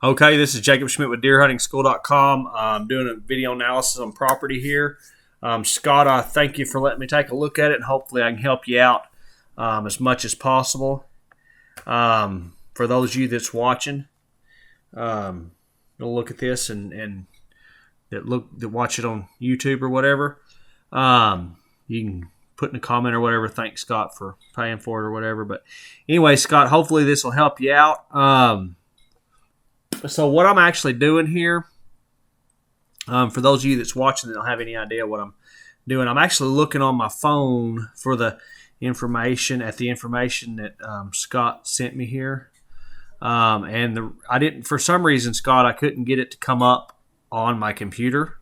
Okay, this is Jacob Schmitt with deerhuntingschool.com. I'm doing a video analysis on property here. Scott, I thank you for letting me take a look at it, and hopefully I can help you out as much as possible. For those of you that's watching, you'll look at this and that watch it on YouTube or whatever. You can put in a comment or whatever. Thanks, Scott, for paying for it or whatever. But anyway, Scott, hopefully this will help you out. So what I'm actually doing here, for those of you that's watching that don't have any idea what I'm doing, I'm actually looking on my phone for the information that Scott sent me here. I didn't, for some reason, Scott, I couldn't get it to come up on my computer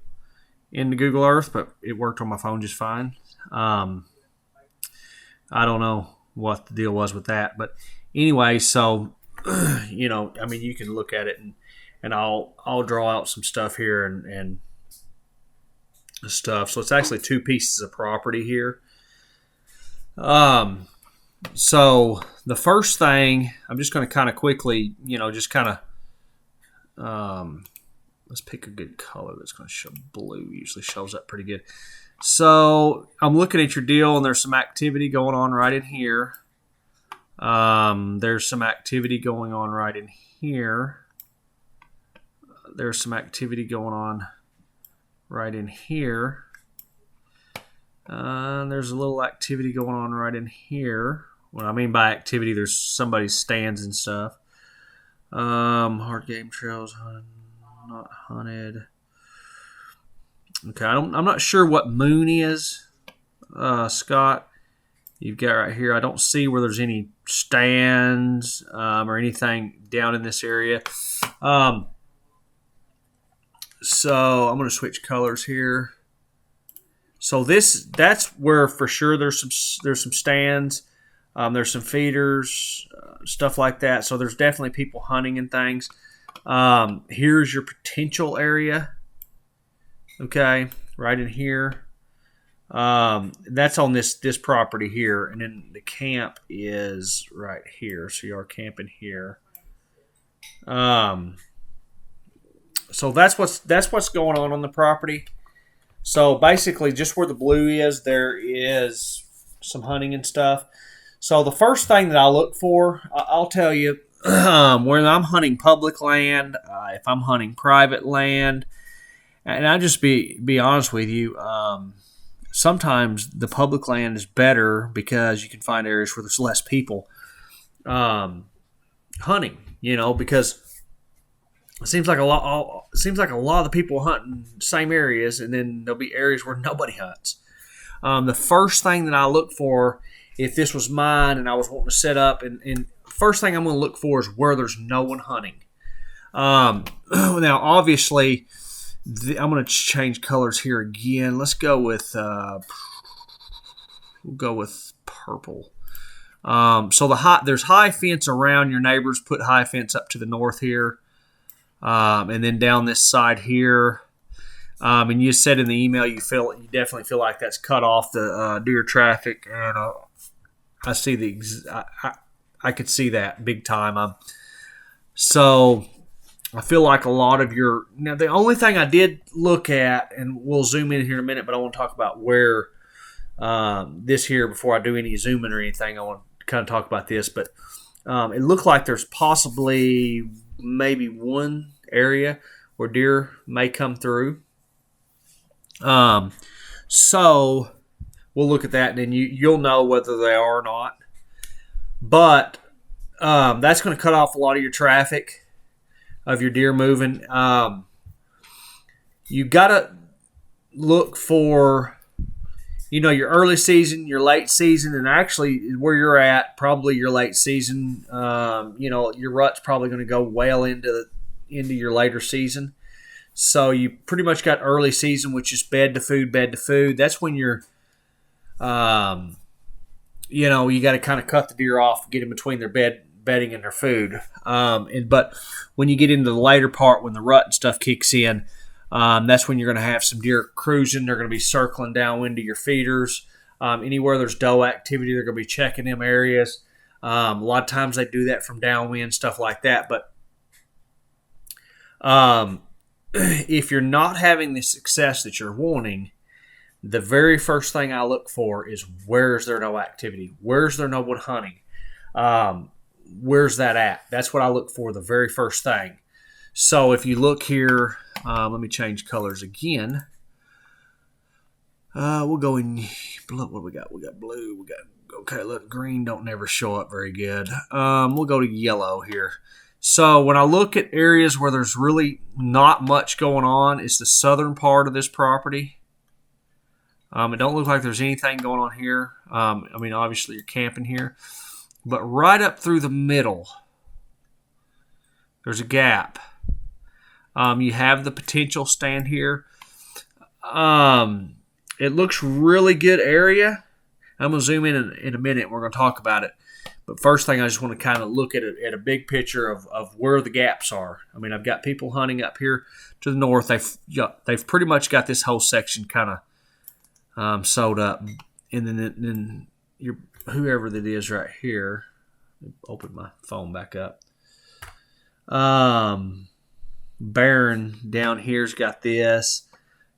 in the Google Earth, but it worked on my phone just fine. I don't know what the deal was with that, but anyway, so you can look at it and I'll draw out some stuff here and stuff. So it's actually two pieces of property here. So the first thing, I'm just going to kind of quickly, let's pick a good color that's going to show. Blue usually shows up pretty good. So I'm looking at your deal, and there's some activity going on right in here. There's some activity going on right in here. There's some activity going on right in here. There's a little activity going on right in here. What I mean by activity, there's somebody's stands and stuff. Hard game trails, not hunted. Okay, I'm not sure what moon is, Scott. You've got right here. I don't see where there's any stands or anything down in this area. So I'm going to switch colors here. So that's where for sure there's some stands. There's some feeders, stuff like that. So there's definitely people hunting and things. Here's your potential area. Okay, right in here. That's on this property here, and then the camp is right here. So you are camping here. So that's what's going on the property. So basically, just where the blue is, there is some hunting and stuff. So the first thing that I look for, I'll tell you, when I'm hunting public land, if I'm hunting private land, and I'll just be honest with you, sometimes the public land is better because you can find areas where there's less people hunting. Because it seems like a lot of the people hunting same areas, and then there'll be areas where nobody hunts. The first thing that I look for, if this was mine and I was wanting to set up, and first thing I'm going to look for is where there's no one hunting. Now, obviously, I'm going to change colors here again. Let's go with purple. So there's high fence around your neighbors. Put high fence up to the north here, and then down this side here. And you said in the email you definitely feel like that's cut off the deer traffic, and I see I could see that big time. So I feel like a lot of now the only thing I did look at, and we'll zoom in here in a minute, but I want to talk about where this here before I do any zooming or anything. I want to kind of talk about this, but it looked like there's possibly maybe one area where deer may come through. So we'll look at that, and then you'll know whether they are or not. But that's going to cut off a lot of your traffic of your deer moving. You got to look for, your early season, your late season, and actually where you're at, probably your late season. Your rut's probably going to go well into your later season. So you pretty much got early season, which is bed to food. That's when you're, you got to kind of cut the deer off, get in between their bedding and their food. But when you get into the later part, when the rut and stuff kicks in, that's when you're going to have some deer cruising. They're going to be circling downwind to your feeders. Anywhere there's doe activity, they're going to be checking them areas. A lot of times they do that from downwind, stuff like that. But If you're not having the success that you're wanting, the very first thing I look for is where's there no activity? Where's there no one hunting? Where's that at? That's what I look for the very first thing. So if you look here, let me change colors again. We'll go in blue. What do we got? We got blue. We got, okay, look, green don't never show up very good. We'll go to yellow here. So when I look at areas where there's really not much going on, it's the southern part of this property. It don't look like there's anything going on here. I mean, obviously you're camping here. But right up through the middle, there's a gap. You have the potential stand here. It looks really good area. I'm going to zoom in a minute. We're going to talk about it. But first thing, I just want to kind of look at a big picture of where the gaps are. I mean, I've got people hunting up here to the north. They've pretty much got this whole section kind of sewed up. And then whoever that is right here, open my phone back up. Barron down here's got this,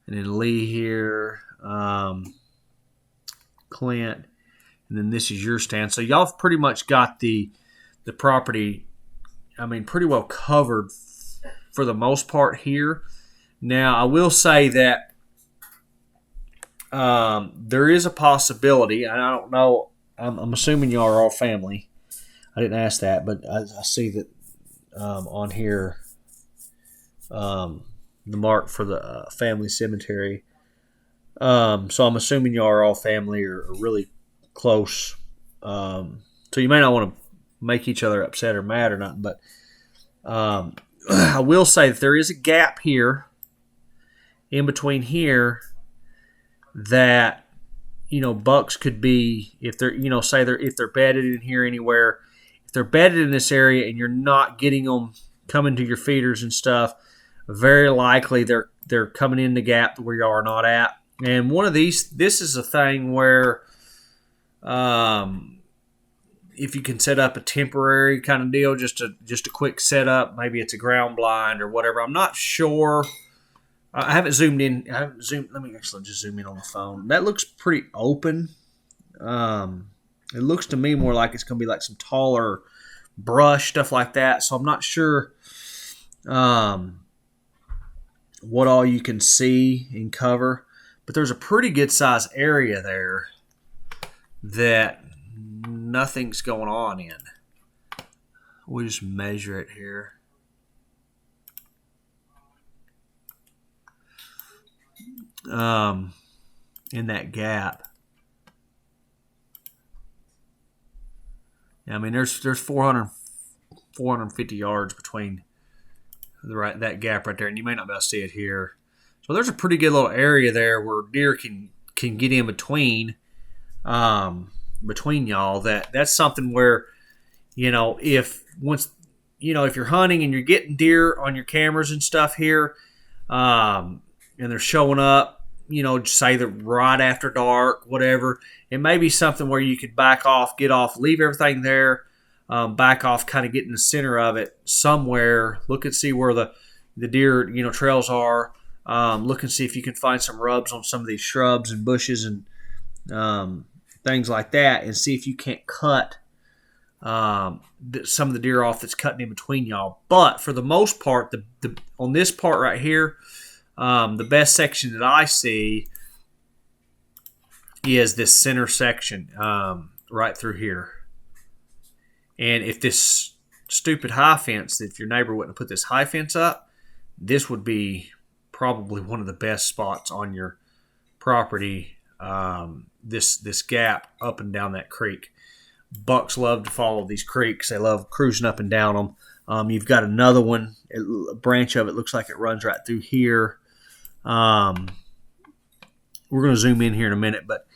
and then Lee here, Clint, and then this is your stand. So y'all have pretty much got the property, I mean, pretty well covered for the most part here. Now, I will say that there is a possibility, and I don't know, I'm assuming y'all are all family. I didn't ask that, but I see that on here, the mark for the family cemetery. So I'm assuming y'all are all family or really close. So you may not want to make each other upset or mad or nothing, but I will say that there is a gap here in between here that, you know, bucks could be, if they're, you know, say if they're bedded in here anywhere, if they're bedded in this area and you're not getting them coming to your feeders and stuff, very likely they're coming in the gap where y'all are not at. And one of these, this is a thing where if you can set up a temporary kind of deal, just a quick setup, maybe it's a ground blind or whatever. I'm not sure. I haven't zoomed in. Let me actually just zoom in on the phone. That looks pretty open. It looks to me more like it's going to be like some taller brush, stuff like that. So I'm not sure what all you can see and cover. But there's a pretty good size area there that nothing's going on in. We'll just measure it here. In that gap. I mean, there's 450 yards between that gap right there, and you may not be able to see it here. So there's a pretty good little area there where deer can get in between y'all. That's something where, you know, if you're hunting and you're getting deer on your cameras and stuff here, and they're showing up, you know, say that right after dark, whatever, it may be something where you could back off, get off, leave everything there, back off, kind of get in the center of it somewhere. Look and see where the deer, you know, trails are. Look and see if you can find some rubs on some of these shrubs and bushes and things like that, and see if you can't cut some of the deer off that's cutting in between y'all. But for the most part, on this part right here, the best section that I see is this center section right through here. And if this stupid high fence, if your neighbor wouldn't have put this high fence up, this would be probably one of the best spots on your property, this gap up and down that creek. Bucks love to follow these creeks. They love cruising up and down them. You've got another one, a branch of it looks like it runs right through here. We're going to zoom in here in a minute, but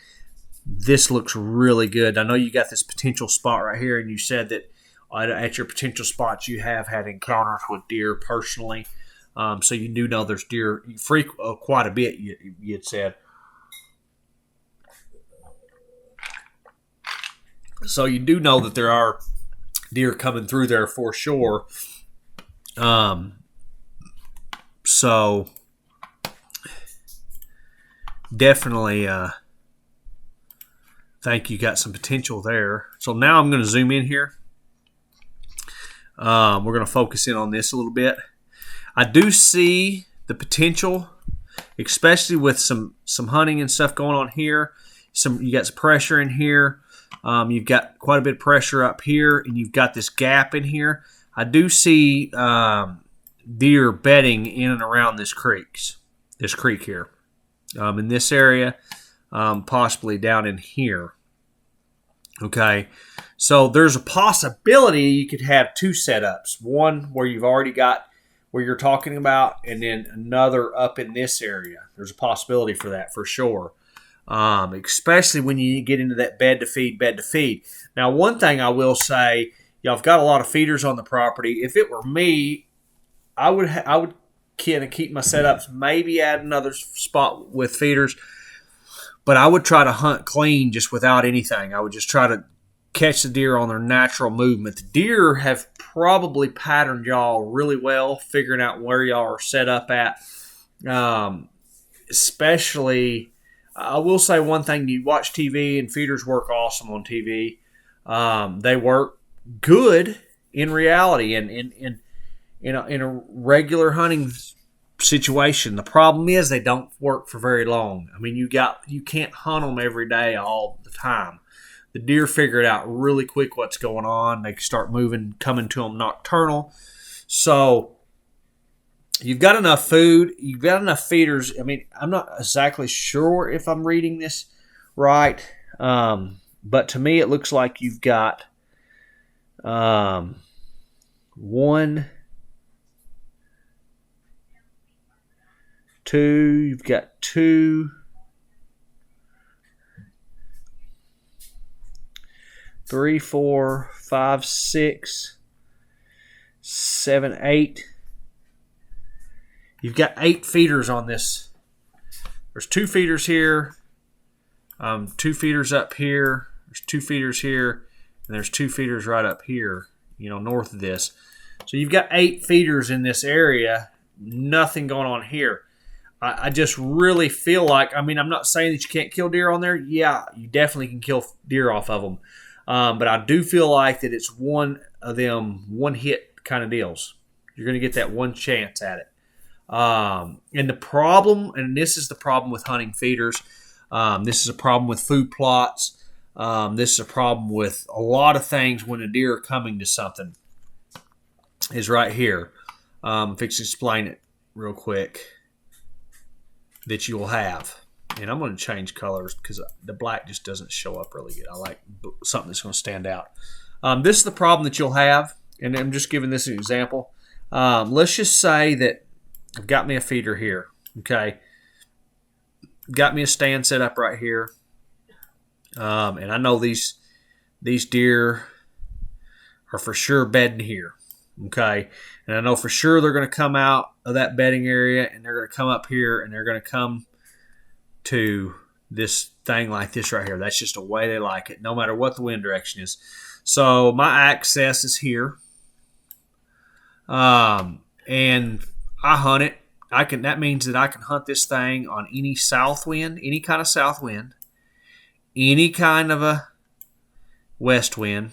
this looks really good. I know you got this potential spot right here, and you said that at your potential spots you have had encounters with deer personally. So you do know there's deer quite a bit, you had said. So you do know that there are deer coming through there for sure. So definitely think you got some potential there. So now I'm going to zoom in here. We're going to focus in on this a little bit. I do see the potential, especially with some hunting and stuff going on here. You got some pressure in here. You've got quite a bit of pressure up here, and you've got this gap in here. I do see deer bedding in and around this creek here, in this area, possibly down in here. Okay, so there's a possibility you could have two setups. One where you've already got where you're talking about, and then another up in this area. There's a possibility for that for sure, especially when you get into that bed to feed. Now, one thing I will say, y'all have got a lot of feeders on the property. If it were me, I would kind of keep my setups, maybe add another spot with feeders, but I would try to hunt clean just without anything. I would just try to catch the deer on their natural movement. The deer have probably patterned y'all really well, figuring out where y'all are set up at. Especially, I will say one thing, you watch TV and feeders work awesome on TV. They work good in reality and in a regular hunting situation. The problem is they don't work for very long. I mean, you can't hunt them every day all the time. The deer figure it out really quick what's going on. They start moving, coming to them nocturnal. So you've got enough food. You've got enough feeders. I mean, I'm not exactly sure if I'm reading this right, but to me it looks like you've got 1, 2. You've got 2. 3, 4, 5, 6, 7, 8. You've got 8 feeders on this. There's 2 feeders here, 2 feeders up here. There's 2 feeders here, and there's 2 feeders right up here, north of this. So you've got 8 feeders in this area. Nothing going on here. I just really feel like, I'm not saying that you can't kill deer on there. Yeah, you definitely can kill deer off of them. But I do feel like that it's one of them one-hit kind of deals. You're going to get that one chance at it. And the problem, and this is the problem with hunting feeders, this is a problem with food plots, this is a problem with a lot of things when a deer are coming to something, is right here. Fix to explain it real quick that you will have. And I'm going to change colors because the black just doesn't show up really good. I like something that's going to stand out. This is the problem that you'll have, and I'm just giving this an example. Let's just say that I've got me a feeder here, okay? Got me a stand set up right here. And I know these deer are for sure bedding here, okay? And I know for sure they're going to come out of that bedding area, and they're going to come up here, and they're going to come to this thing like this right here. That's just the way they like it, no matter what the wind direction is. So my access is here, and I hunt it. That means that I can hunt this thing on any south wind, any kind of south wind, any kind of a west wind.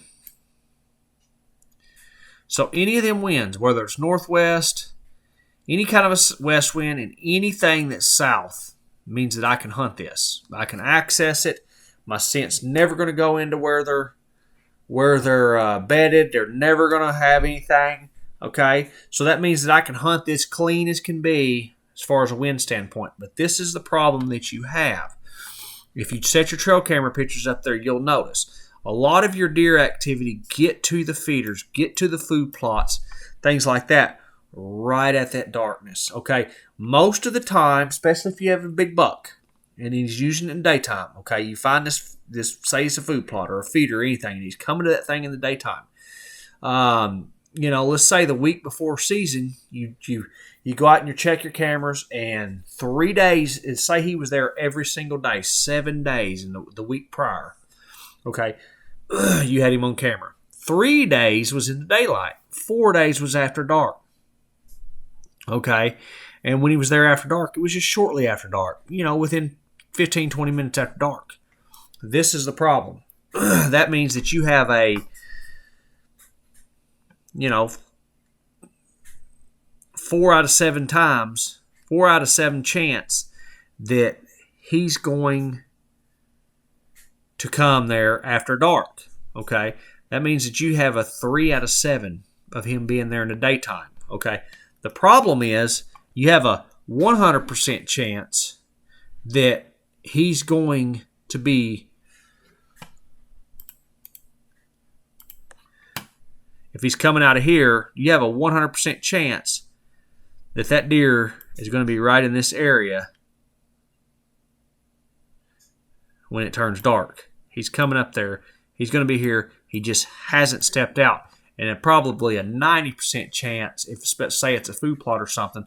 So any of them winds, whether it's northwest, any kind of a west wind, and anything that's south, means that I can hunt this. I can access it. My scent's never going to go into where they're bedded. They're never going to have anything. Okay, so that means that I can hunt this clean as can be as far as a wind standpoint. But this is the problem that you have. If you set your trail camera pictures up there, you'll notice a lot of your deer activity get to the feeders, get to the food plots, things like that, right at that darkness. Okay, most of the time, especially if you have a big buck and he's using it in daytime, okay, you find this say it's a food plot or a feeder or anything, and he's coming to that thing in the daytime. Let's say the week before season, you go out and you check your cameras, and 3 days, say he was there every single day, 7 days in the week prior. Okay, you had him on camera. 3 days was in the daylight. 4 days was after dark. Okay. And when he was there after dark, it was just shortly after dark, within 15, 20 minutes after dark. This is the problem. That means that you have a, 4 out of 7 times, 4 out of 7 chance that he's going to come there after dark. Okay. That means that you have a 3 out of 7 of him being there in the daytime. Okay. The problem is you have a 100% chance that he's going to be, if he's coming out of here, you have a 100% chance that that deer is going to be right in this area when it turns dark. He's coming up there. He's going to be here. He just hasn't stepped out. And probably a 90% chance, if say it's a food plot or something,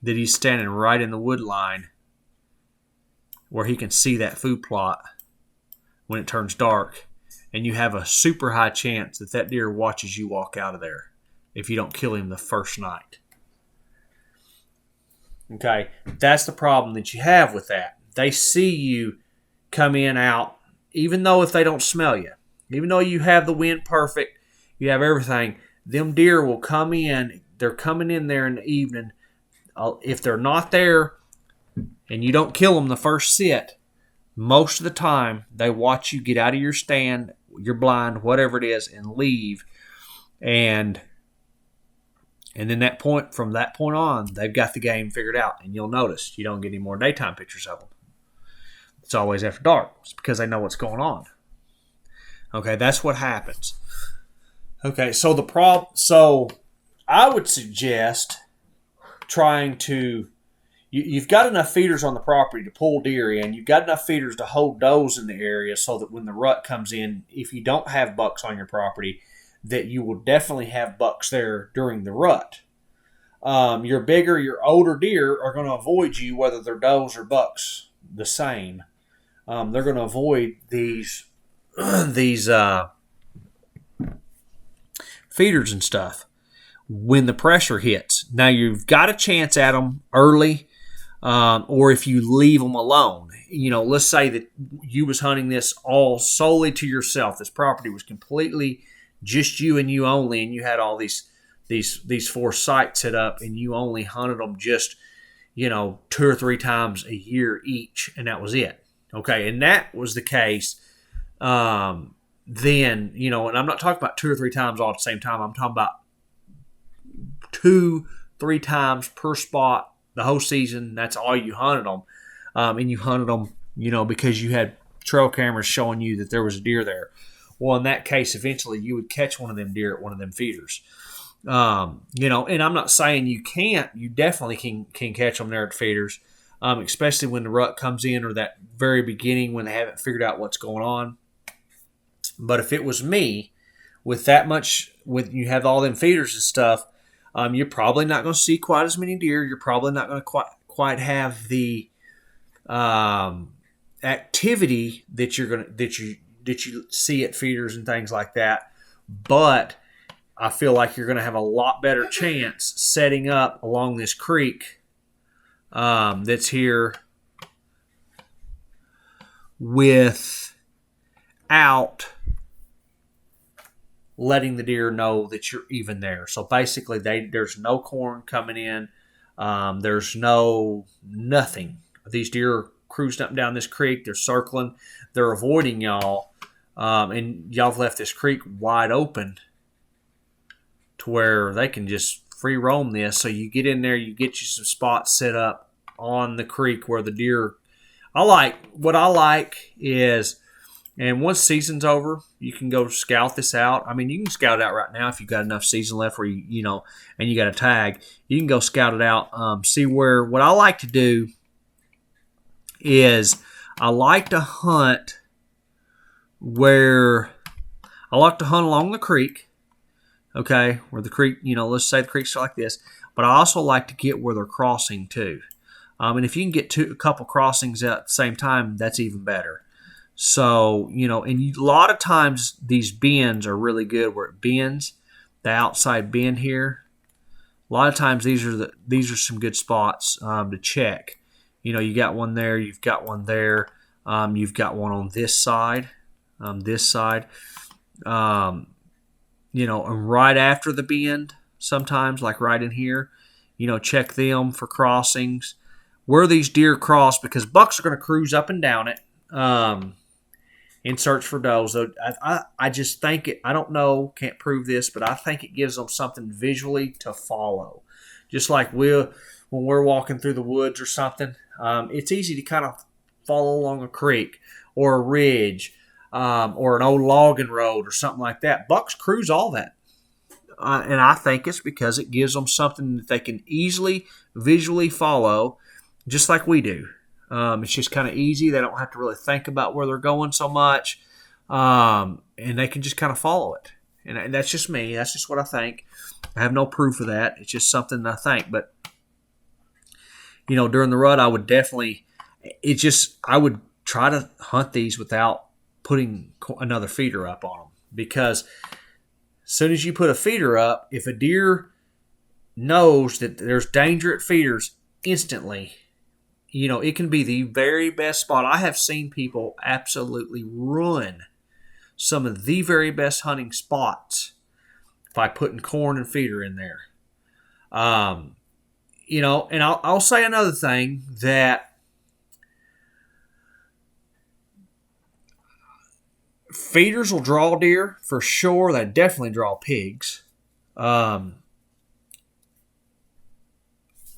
that he's standing right in the wood line where he can see that food plot when it turns dark. And you have a super high chance that that deer watches you walk out of there if you don't kill him the first night. Okay, that's the problem that you have with that. They see you come in, out, even though if they don't smell you, even though you have the wind perfect, you have everything, them deer will come in. They're coming in there in the evening. If they're not there and you don't kill them the first sit, most of the time they watch you get out of your stand, your blind, whatever it is, and leave. And then from that point on, they've got the game figured out. And you'll notice you don't get any more daytime pictures of them. It's always after dark. It's because they know what's going on. Okay, that's what happens. Okay, so I would suggest trying to, you've got enough feeders on the property to pull deer in. You've got enough feeders to hold does in the area so that when the rut comes in, if you don't have bucks on your property, that you will definitely have bucks there during the rut. Your bigger, your older deer are going to avoid you, whether they're does or bucks, the same. They're going to avoid these feeders and stuff when the pressure hits. Now, you've got a chance at them early, or if you leave them alone. Let's say that you was hunting this all solely to yourself. This property was completely just you and you only, and you had all these 4 sites set up, and you only hunted them just 2 or 3 times a year each, and that was it. Okay, and that was the case. Then, and I'm not talking about 2 or 3 times all at the same time. I'm talking about 2-3 times per spot the whole season. That's all you hunted them. And you hunted them, because you had trail cameras showing you that there was a deer there. Well, in that case, eventually you would catch one of them deer at one of them feeders. And I'm not saying you can't. You definitely can catch them there at feeders, especially when the rut comes in or that very beginning when they haven't figured out what's going on. But if it was me, with that much, with you have all them feeders and stuff, you're probably not going to see quite as many deer. You're probably not going to quite have the activity that you see at feeders and things like that. But I feel like you're going to have a lot better chance setting up along this creek that's here without letting the deer know that you're even there. So basically, there's no corn coming in. There's nothing. These deer are cruising up and down this creek. They're circling. They're avoiding y'all. And y'all have left this creek wide open to where they can just free roam this. So you get in there, you get you some spots set up on the creek where the deer. What I like is, and once season's over, you can go scout this out. I mean, you can scout it out right now if you've got enough season left where and you got a tag. You can go scout it out. See where. What I like to do is I like to hunt along the creek. Okay, where the creek, let's say the creek's like this. But I also like to get where they're crossing too. And if you can get a couple crossings at the same time, that's even better. So, and a lot of times these bends are really good where it bends, the outside bend here. a lot of times these are some good spots to check. You got one there, you've got one there, you've got one on this side, and right after the bend, sometimes like right in here, check them for crossings. Where these deer cross, because bucks are going to cruise up and down it in search for does. So I just think it, I don't know, can't prove this, but I think it gives them something visually to follow. Just like when we're walking through the woods or something, it's easy to kind of follow along a creek or a ridge or an old logging road or something like that. Bucks cruise all that. And I think it's because it gives them something that they can easily visually follow, just like we do. It's just kind of easy. They don't have to really think about where they're going so much, and they can just kind of follow it. And that's just me. That's just what I think. I have no proof of that. It's just something I think. But during the rut, I would definitely. I would try to hunt these without putting another feeder up on them, because as soon as you put a feeder up, if a deer knows that there's danger at feeders, instantly, it can be the very best spot. I have seen people absolutely ruin some of the very best hunting spots by putting corn and feeder in there. And I'll say another thing, that feeders will draw deer for sure. They definitely draw pigs.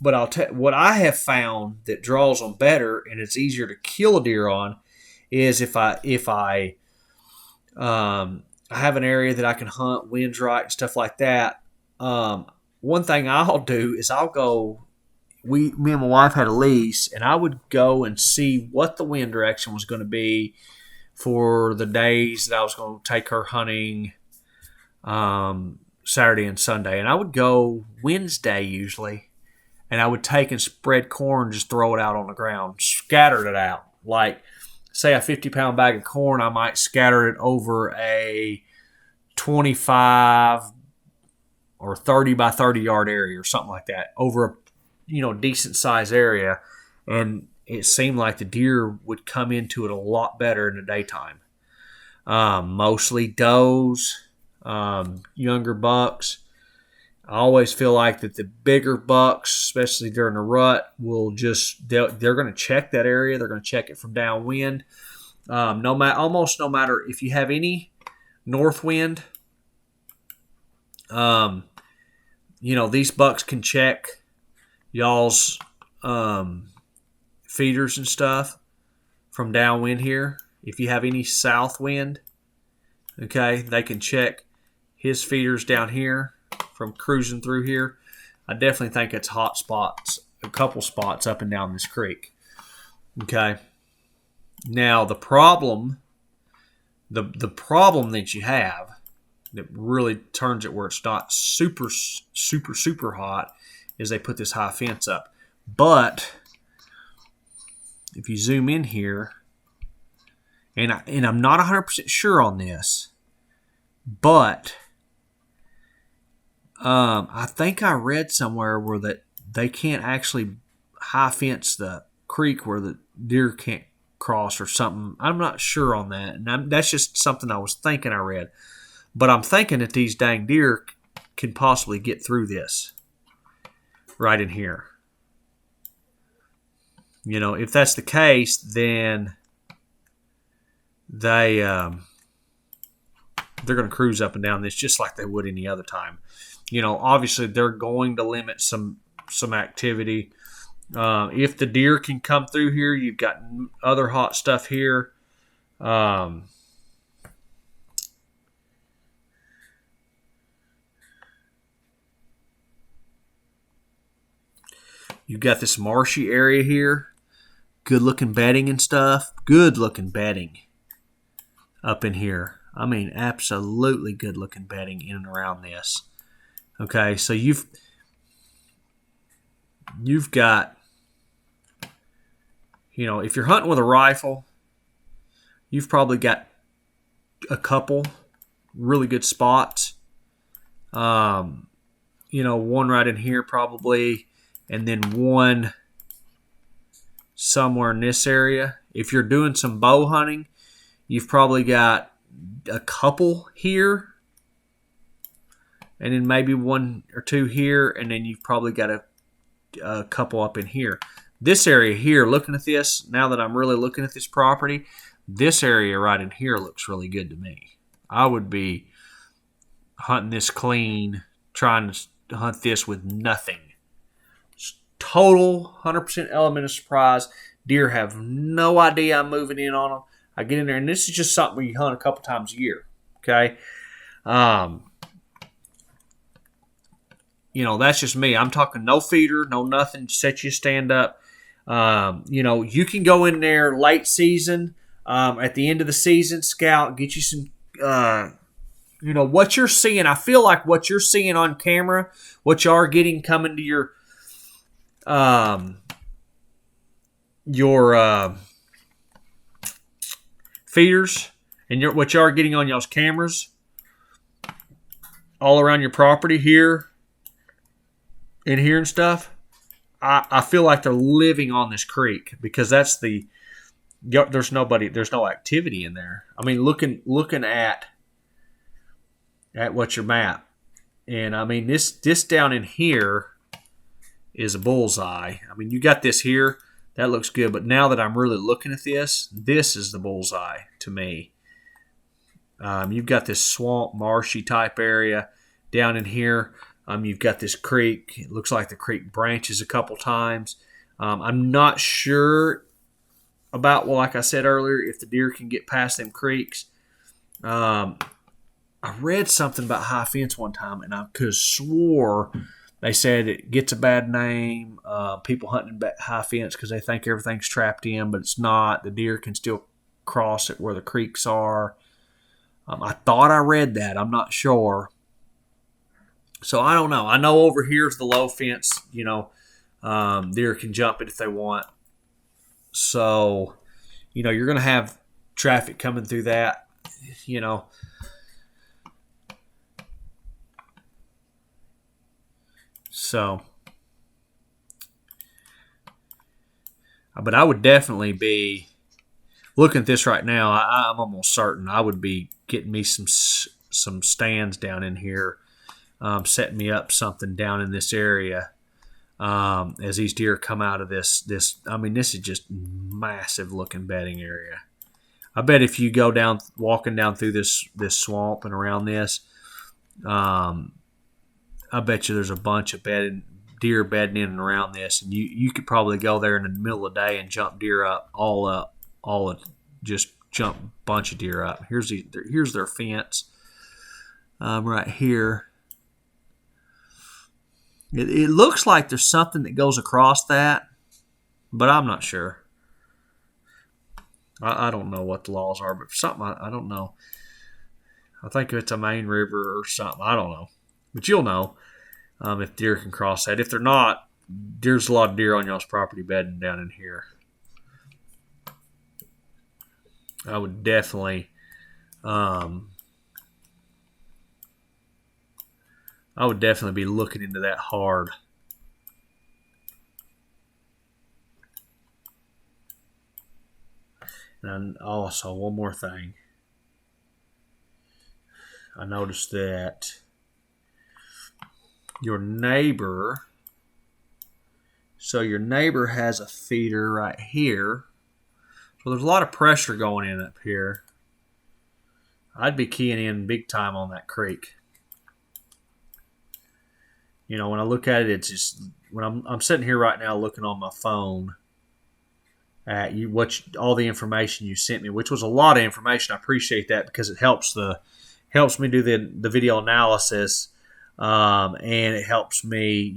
But I'll tell what I have found that draws them better, and it's easier to kill a deer on, is if I have an area that I can hunt, wind's right, and stuff like that. One thing I'll do is I'll go. Me and my wife had a lease, and I would go and see what the wind direction was going to be for the days that I was going to take her hunting, Saturday and Sunday. And I would go Wednesday usually, and I would take and spread corn, just throw it out on the ground, scattered it out. Like, say a 50-pound bag of corn, I might scatter it over a 25 or 30 by 30 yard area or something like that, over a decent size area. And it seemed like the deer would come into it a lot better in the daytime. Mostly does, younger bucks. I always feel like that the bigger bucks, especially during the rut, they're going to check that area. They're going to check it from downwind. Almost no matter if you have any north wind, these bucks can check y'all's feeders and stuff from downwind here. If you have any south wind, okay, they can check his feeders down here from cruising through here. I definitely think it's hot spots, a couple spots up and down this creek. Okay. Now the problem that you have that really turns it where it's not super, super, super hot is they put this high fence up. But if you zoom in here, and I'm not 100% sure on this, but I think I read somewhere where that they can't actually high fence the creek where the deer can't cross or something. I'm not sure on that, and that's just something I was thinking I read. But I'm thinking that these dang deer can possibly get through this right in here. If that's the case, then they're going to cruise up and down this just like they would any other time. Obviously they're going to limit some activity. If the deer can come through here, you've got other hot stuff here. You've got this marshy area here. Good looking bedding and stuff. Good looking bedding up in here. I mean, absolutely good looking bedding in and around this. Okay, so you've got, if you're hunting with a rifle, you've probably got a couple really good spots. one right in here probably, and then one somewhere in this area. If you're doing some bow hunting, you've probably got a couple here, and then maybe one or two here, and then you've probably got a couple up in here. This area here, looking at this, now that I'm really looking at this property, this area right in here looks really good to me. I would be hunting this clean, trying to hunt this with nothing. Total 100% element of surprise. Deer have no idea I'm moving in on them. I get in there, and this is just something where you hunt a couple times a year. Okay? That's just me. I'm talking no feeder, no nothing. Set you stand up. You can go in there late season, at the end of the season, scout, get you some, what you're seeing. I feel like what you're seeing on camera, what you are getting coming to your feeders, and what you are getting on y'all's cameras all around your property here and here and stuff. I feel like they're living on this creek, because there's no activity in there. I mean, looking at what's your map, and I mean this down in here is a bullseye. I mean, you got this here, that looks good, but now that I'm really looking at this is the bullseye to me. You've got this swamp, marshy type area down in here. You've got this creek. It looks like the creek branches a couple times. I'm not sure about, well, like I said earlier, if the deer can get past them creeks. I read something about high fence one time, and I could have swore they said it gets a bad name. People hunting high fence because they think everything's trapped in, but it's not. The deer can still cross it where the creeks are. I thought I read that. I'm not sure. So I don't know. I know over here is the low fence. Deer can jump it if they want. So, you're going to have traffic coming through that. So, but I would definitely be looking at this right now. I'm almost certain I would be getting me some stands down in here, setting me up something down in this area as these deer come out of this. I mean, this is just massive looking bedding area. I bet if you go walking down through this swamp and around this, I bet you there's a bunch of deer bedding in and around this, and you could probably go there in the middle of the day and jump deer up, just jump a bunch of deer up. Here's their fence right here. It looks like there's something that goes across that, but I'm not sure. I don't know what the laws are, but something I don't know. I think it's a main river or something. I don't know. But you'll know if deer can cross that. If they're not, there's a lot of deer on y'all's property bedding down in here. I would definitely be looking into that hard. And also, one more thing. I noticed that your neighbor has a feeder right here. So there's a lot of pressure going in up here. I'd be keying in big time on that creek. When I look at it, it's just, when I'm sitting here right now looking on my phone at all the information you sent me, which was a lot of information. I appreciate that, because it helps me do the video analysis, and it helps me,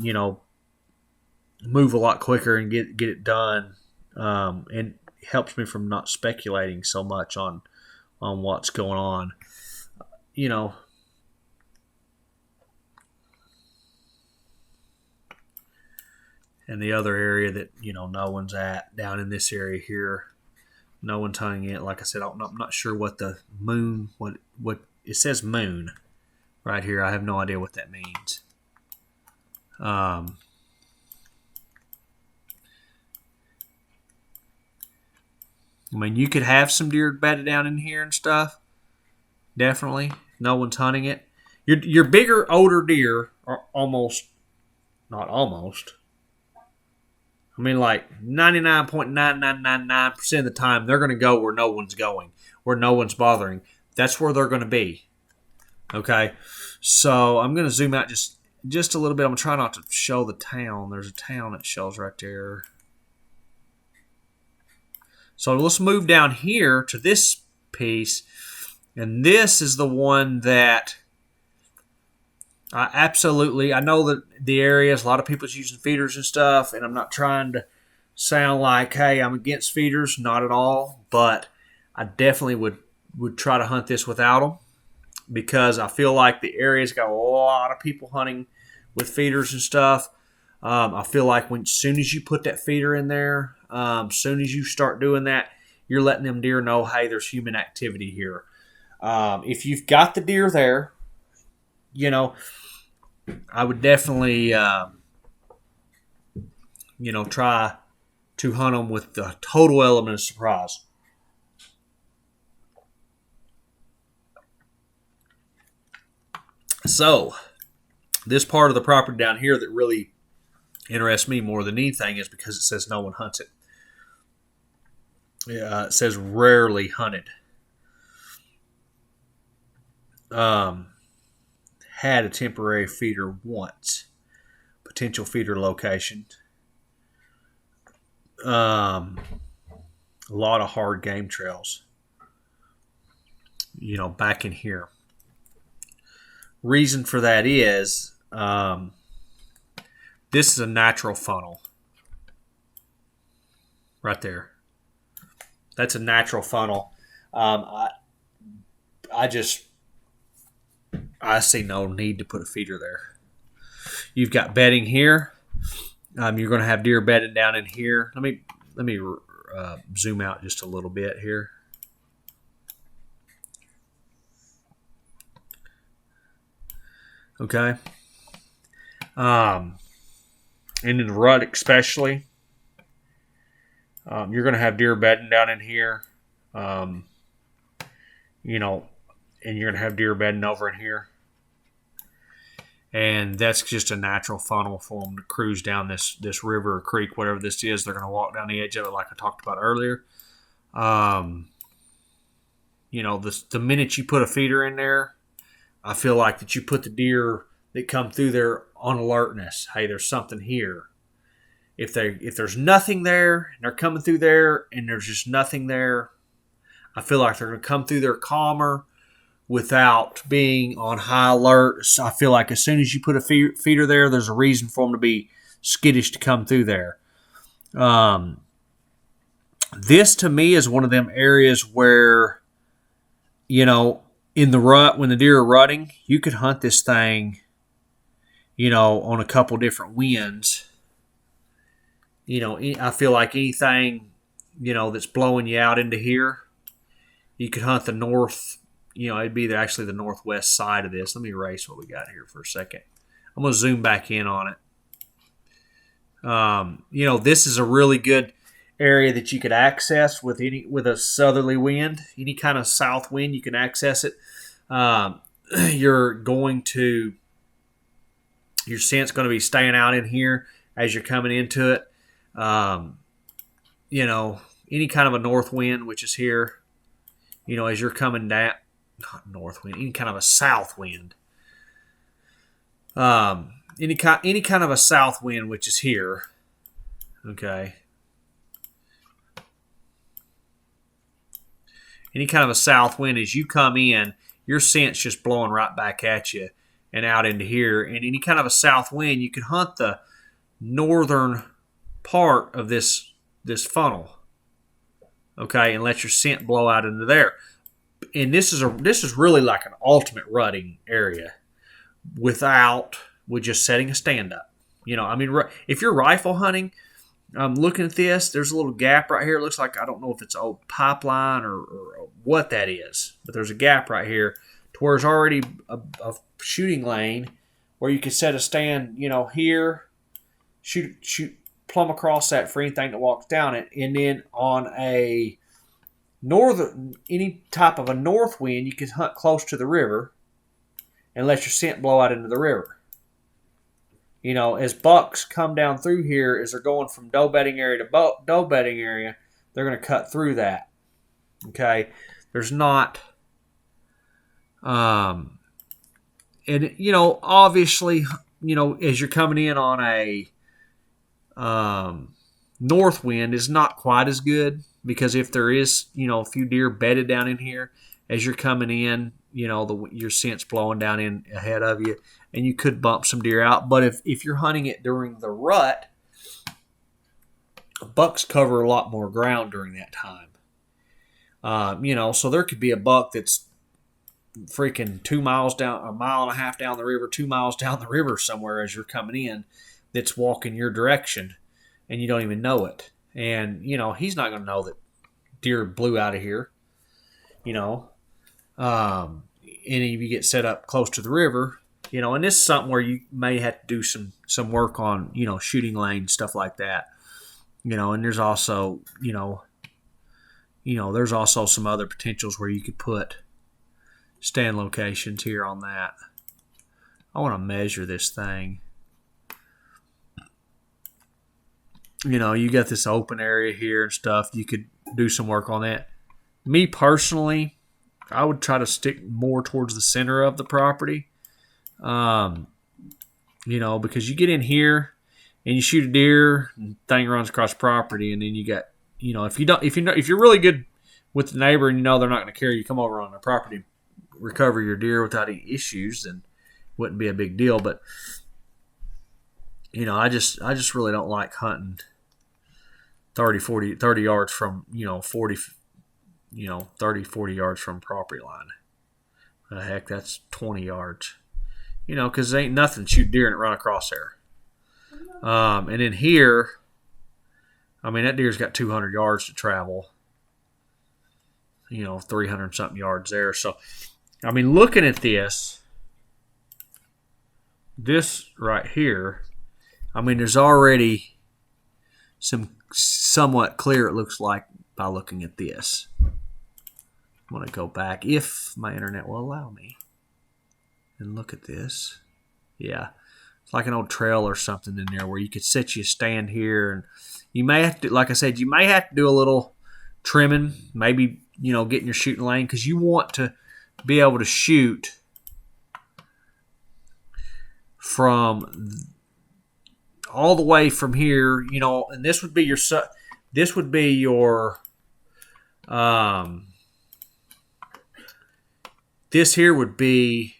move a lot quicker and get it done, and helps me from not speculating so much on what's going on. And the other area that, no one's at, down in this area here, no one's hunting it. Like I said, I'm not sure what the what it says moon right here. I have no idea what that means. I mean, you could have some deer bedded down in here and stuff. Definitely. No one's hunting it. Your bigger, older deer are not almost. I mean, like 99.9999% of the time, they're going to go where no one's going, where no one's bothering. That's where they're going to be. Okay? So I'm going to zoom out just a little bit. I'm trying not to show the town. There's a town that shows right there. So let's move down here to this piece. And this is the one that I know that the areas, a lot of people's using feeders and stuff, and I'm not trying to sound like, hey, I'm against feeders, not at all, but I definitely would try to hunt this without them because I feel like the area's got a lot of people hunting with feeders and stuff. I feel like as soon as you put that feeder in there, as soon as you start doing that, you're letting them deer know, hey, there's human activity here. If you've got the deer there, I would definitely, try to hunt them with the total element of surprise. So, this part of the property down here that really interests me more than anything is because it says no one hunts it. It says rarely hunted. Had a temporary feeder once. Potential feeder location. A lot of hard game trails. Back in here. Reason for that is this is a natural funnel. Right there. That's a natural funnel. I see no need to put a feeder there. You've got bedding here. You're going to have deer bedded down in here. Let me zoom out just a little bit here. Okay. And in the rut especially, you're going to have deer bedding down in here. And you're going to have deer bedding over in here. And that's just a natural funnel for them to cruise down this river or creek, whatever this is. They're going to walk down the edge of it like I talked about earlier. The minute you put a feeder in there, I feel like that you put the deer that come through there on alertness. Hey, there's something here. If there's nothing there, and they're coming through there, and there's just nothing there, I feel like they're going to come through there calmer without being on high alert. So I feel like as soon as you put a feeder there, there's a reason for them to be skittish to come through there. This, to me, is one of them areas where, in the rut, when the deer are rutting, you could hunt this thing, on a couple different winds. I feel like anything, that's blowing you out into here, you could hunt the north, it'd be actually the northwest side of this. Let me erase what we got here for a second. I'm going to zoom back in on it. This is a really good area that you could access with a southerly wind, any kind of south wind, you can access it. Your scent's going to be staying out in here as you're coming into it. Any kind of a north wind, which is here, as you're coming down, not north wind, any kind of a south wind. Any kind of a south wind, which is here. Okay. Any kind of a south wind, as you come in, your scent's just blowing right back at you and out into here. And any kind of a south wind, you can hunt the northern part of this funnel. Okay, and let your scent blow out into there. And this is really like an ultimate rutting area with just setting a stand up. If you're rifle hunting, I'm looking at this. There's a little gap right here. It looks like, I don't know if it's an old pipeline or what that is, but there's a gap right here to where there's already a shooting lane where you could set a stand, here, shoot plumb across that for anything that walks down it, and then on any type of a north wind, you could hunt close to the river and let your scent blow out into the river. As bucks come down through here, as they're going from doe bedding area to doe bedding area, they're going to cut through that. Okay, there's not, and obviously, as you're coming in on a north wind, is not quite as good, because if there is, a few deer bedded down in here as you're coming in, your scent's blowing down in ahead of you, and you could bump some deer out. But if you're hunting it during the rut, bucks cover a lot more ground during that time. So there could be a buck that's freaking 2 miles down, a mile and a half down the river, 2 miles down the river somewhere as you're coming in, that's walking your direction, and you don't even know it. And, he's not going to know that deer blew out of here, and if you get set up close to the river, and this is something where you may have to do some work on, shooting lane, stuff like that, and there's also, there's also some other potentials where you could put stand locations here on that. I want to measure this thing. You got this open area here and stuff. You could do some work on that. Me personally, I would try to stick more towards the center of the property. Because you get in here and you shoot a deer, and thing runs across the property, and then you got, if you're really good with the neighbor and they're not going to care, you come over on their property, recover your deer without any issues, then wouldn't be a big deal. But I just really don't like hunting 30 yards from 40 yards from property line. Heck, that's 20 yards. Because there ain't nothing to shoot deer and it run across there. And in here, that deer's got 200 yards to travel. 300 something yards there. So, looking at this right here, there's already some somewhat clear, it looks like, by looking at this. I'm going to go back, if my internet will allow me, and look at this. Yeah, it's like an old trail or something in there where you could set you a stand here, and you may have to, like I said, you may have to do a little trimming, maybe, getting your shooting lane, because you want to be able to shoot from all the way from here, and this would be your this here would be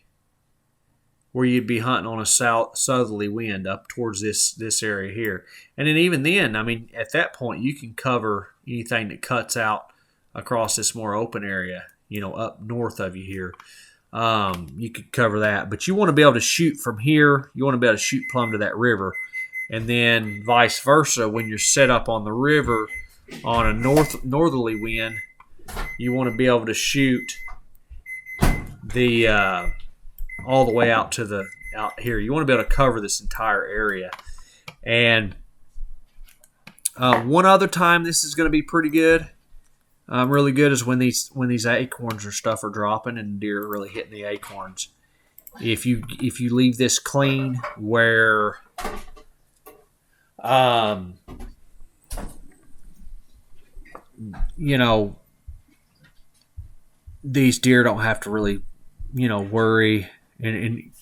where you'd be hunting on a southerly wind up towards this area here. And then even then, at that point, you can cover anything that cuts out across this more open area, up north of you here. You could cover that. But you want to be able to shoot from here. You want to be able to shoot plumb to that river. And then vice versa, when you're set up on the river on a northerly wind, you want to be able to shoot the all the way out here. You want to be able to cover this entire area. And one other time this is going to be pretty good, really good, is when these acorns or stuff are dropping and deer are really hitting the acorns. If you leave this clean, where these deer don't have to really, worry. And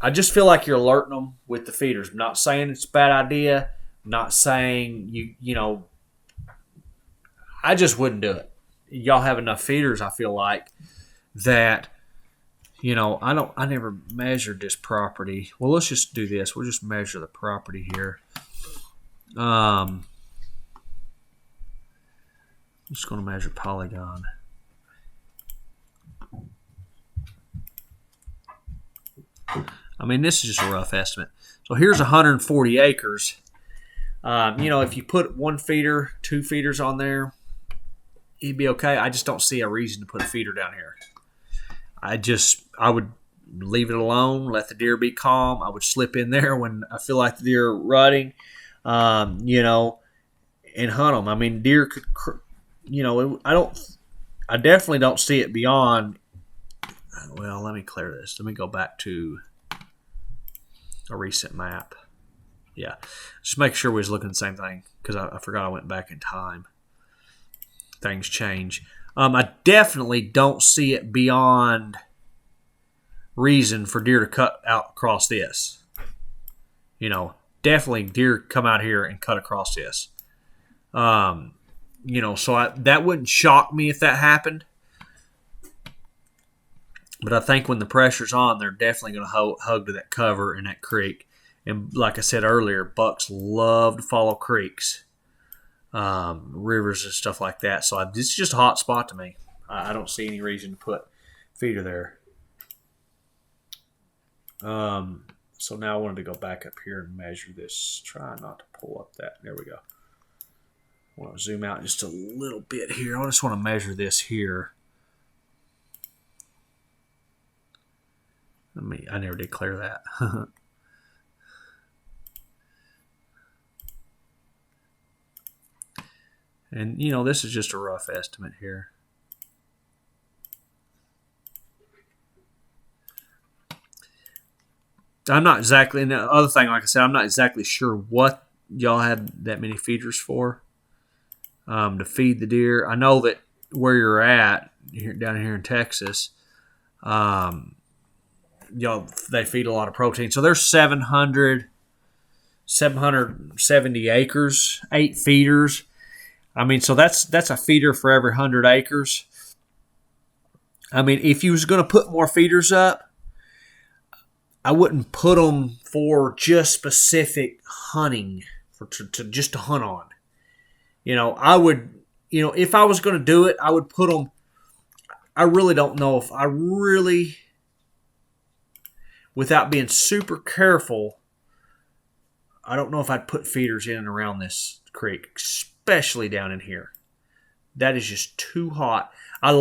I just feel like you're alerting them with the feeders. I'm not saying it's a bad idea. I'm not saying I just wouldn't do it. Y'all have enough feeders, I feel like, that, I never measured this property. Well, let's just do this. We'll just measure the property here. I'm just going to measure polygon. This is just a rough estimate. So here's 140 acres. If you put one feeder, 2 feeders on there, it'd be okay. I just don't see a reason to put a feeder down here. I would leave it alone, let the deer be calm. I would slip in there when I feel like the deer are rutting, and hunt them. I mean, deer could, I definitely don't see it beyond. Well, let me clear this. Let me go back to a recent map. Yeah, just make sure we was looking at the same thing because I forgot I went back in time. Things change. I definitely don't see it beyond reason for deer to cut out across this. Definitely deer come out here and cut across this. So that wouldn't shock me if that happened. But I think when the pressure's on, they're definitely going to hug to that cover in that creek. And like I said earlier, bucks love to follow creeks, rivers and stuff like that. So it's just a hot spot to me. I don't see any reason to put feeder there. So now I wanted to go back up here and measure this. Try not to pull up that. There we go. I want to zoom out just a little bit here. I just want to measure this here. I never did clear that. And, this is just a rough estimate here. I'm not exactly, and the other thing, like I said, I'm not exactly sure what y'all had that many feeders for to feed the deer. I know that where you're at, down here in Texas, they feed a lot of protein. So there's 770 acres, 8 feeders. I mean, so that's a feeder for every 100 acres. I mean, if you was going to put more feeders up, I wouldn't put them for just specific hunting, just to hunt on. I would, if I was going to do it, I would put them. I really don't know if I really, without being super careful, I don't know if I'd put feeders in and around this creek, especially down in here. That is just too hot. I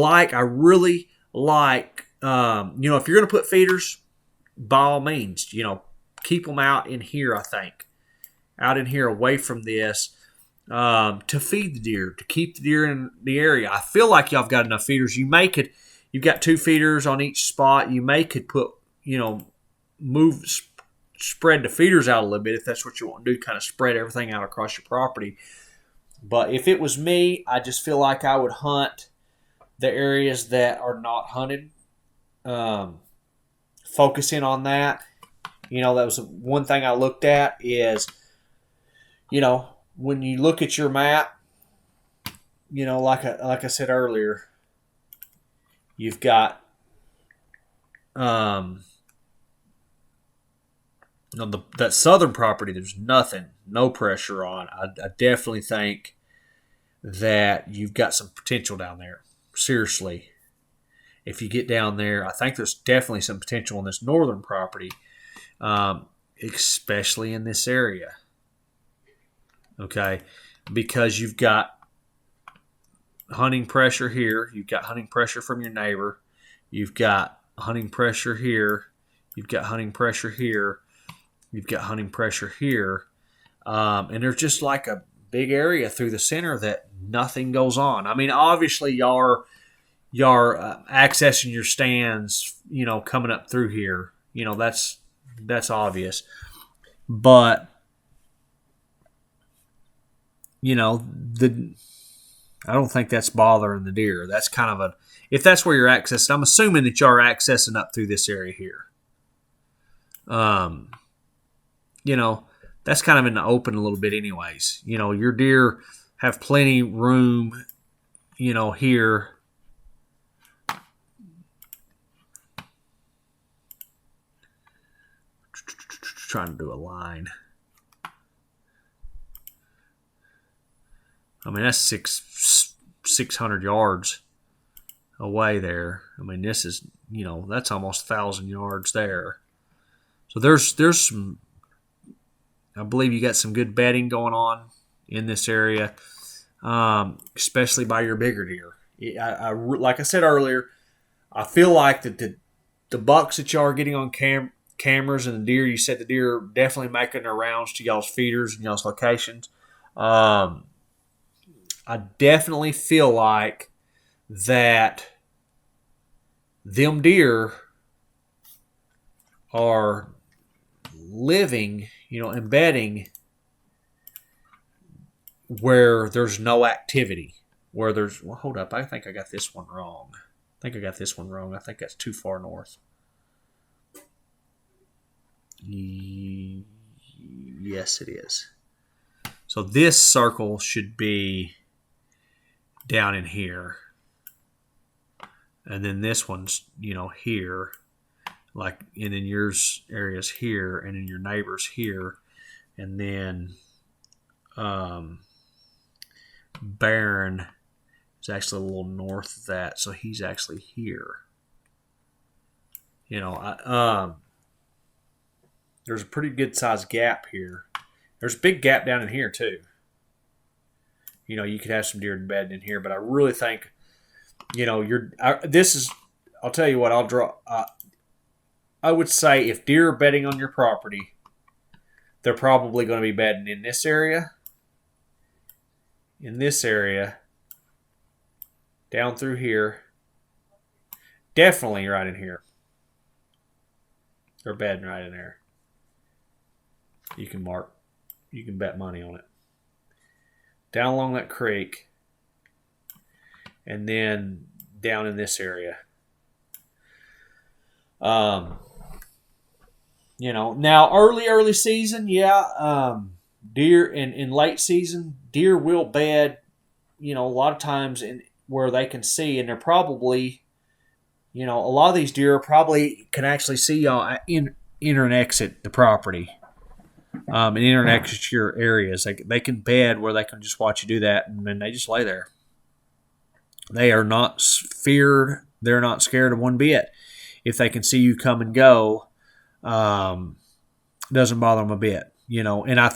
really like, if you're going to put feeders, by all means, keep them out in here, I think. Out in here away from this to feed the deer, to keep the deer in the area. I feel like y'all have got enough feeders. You've got 2 feeders on each spot. You could put, spread the feeders out a little bit if that's what you want to do, kind of spread everything out across your property. But if it was me, I just feel like I would hunt the areas that are not hunted. Focus in on that. That was one thing I looked at is, when you look at your map, like I said earlier, you've got that southern property. There's no pressure on. I definitely think that you've got some potential down there. Seriously. If you get down there, I think there's definitely some potential in this northern property, especially in this area. Okay, because you've got hunting pressure here. You've got hunting pressure from your neighbor. You've got hunting pressure here. You've got hunting pressure here. You've got hunting pressure here. And there's just like a big area through the center that nothing goes on. I mean, obviously, y'all are accessing your stands, coming up through here. That's obvious. But, I don't think that's bothering the deer. That's kind of if that's where you're accessing, I'm assuming that y'all are accessing up through this area here. That's kind of in the open a little bit anyways. Your deer have plenty room, here. Trying to do a line. I mean, that's 600 yards away there. I mean, this is, that's almost 1,000 yards there. So there's some, I believe you got some good bedding going on in this area, especially by your bigger deer. Like I said earlier, I feel like that the bucks that y'all are getting on cameras and the deer, you said the deer are definitely making their rounds to y'all's feeders and y'all's locations. I definitely feel like that them deer are living, embedding where there's no activity. Hold up, I think I got this one wrong. I think that's too far north. Yes, it is. So this circle should be down in here. And then this one's, here. And then yours area's here, and then your neighbor's here. And then Barron is actually a little north of that, so he's actually here. There's a pretty good sized gap here. There's a big gap down in here too. You could have some deer embedded in here, but I really think, I'll tell you what, I'll draw. I would say if deer are bedding on your property, they're probably going to be bedding in this area, down through here, definitely right in here. They're bedding right in there. You can bet money on it. Down along that creek, and then down in this area. Now early season, deer in late season, deer will bed, a lot of times in where they can see, and they're probably, a lot of these deer probably can actually see y'all enter and exit the property. And enter and exit your areas. They can bed where they can just watch you do that, and then they just lay there. They are not feared. They're not scared of one bit. If they can see you come and go, doesn't bother them a bit. And I